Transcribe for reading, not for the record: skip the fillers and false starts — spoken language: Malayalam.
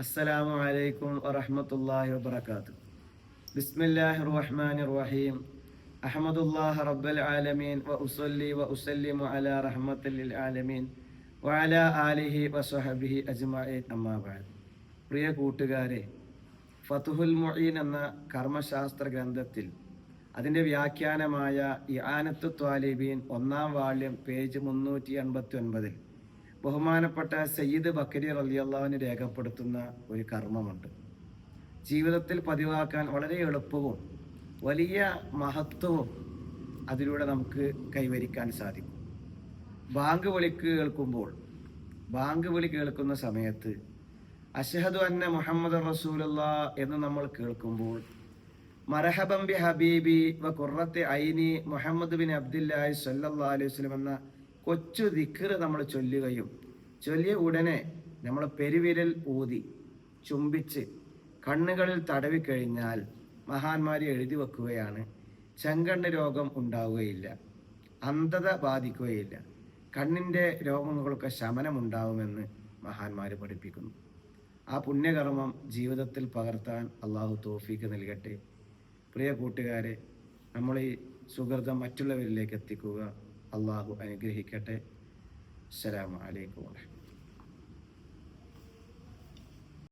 അസ്സലാമു അലൈക്കും വറഹ്മത്തുള്ളാഹി വബറകാതുഹു. ബിസ്മില്ലാഹിർ റഹ്മാനിർ റഹീം. അഹ്മദുല്ലാഹ റബ്ബൽ ആലമീൻ വ ഉസല്ലി വ ഉസല്ലിമു അലാ റഹ്മത്തിൽ ലിൽ ആലമീൻ വ അലാ ആലിഹി വ സ്വഹബിഹി അജ്മഈൻ. അമ്മാ ബഅദ്. പ്രിയ കൂട്ടുകാരെ, ഫതുഹുൽ മുഈൻ എന്ന കർമ്മശാസ്ത്ര ഗ്രന്ഥത്തിൽ അതിൻ്റെ വ്യാഖ്യാനമായ ഇആനത്തു ത്വാലിബീൻ 1-ാം വാള്യം പേജ് 389 ബഹുമാനപ്പെട്ട സയ്യിദ് ബക്കരി റളിയല്ലാഹു അൻഹു രേഖപ്പെടുത്തുന്ന ഒരു കർമ്മമുണ്ട്. ജീവിതത്തിൽ പതിവാക്കാൻ വളരെ എളുപ്പവും വലിയ മഹത്വവും അതിലൂടെ നമുക്ക് കൈവരിക്കാൻ സാധിക്കും. ബാങ്ക് വിളി കേൾക്കുന്ന സമയത്ത് അശ്ഹദു അന്ന മുഹമ്മദ് റസൂലുള്ളാഹ് എന്ന് നമ്മൾ കേൾക്കുമ്പോൾ മർഹബൻ ബി ഹബീബി വ ഖുർറത്തി ഐനി മുഹമ്മദ് ബിൻ അബ്ദുല്ലാഹി സ്വല്ലല്ലാഹു അലൈഹി വസല്ലം എന്ന കൊച്ചു ദിക്ർ നമ്മൾ ചൊല്ലിയ ഉടനെ നമ്മൾ പെരുവിരൽ ഊതി ചുംബിച്ച് കണ്ണുകളിൽ തടവിക്കഴിഞ്ഞാൽ മഹാന്മാർ എഴുതി വെക്കുകയാണ്, ചെങ്കണ്ണ് രോഗം ഉണ്ടാവുകയില്ല, അന്ധത ബാധിക്കുകയില്ല, കണ്ണിൻ്റെ രോഗങ്ങൾക്ക് ശമനമുണ്ടാവുമെന്ന് മഹാന്മാർ പഠിപ്പിക്കുന്നു. ആ പുണ്യകർമ്മം ജീവിതത്തിൽ പകർത്താൻ അള്ളാഹു തൗഫീഖ് നൽകട്ടെ. പ്രിയ കൂട്ടുകാരെ, നമ്മൾ ഈ സുഹൃതം മറ്റുള്ളവരിലേക്ക് എത്തിക്കുക. അള്ളാഹു അനുഗ്രഹിക്കട്ടെ. അസ്സലാമു അലൈക്കും.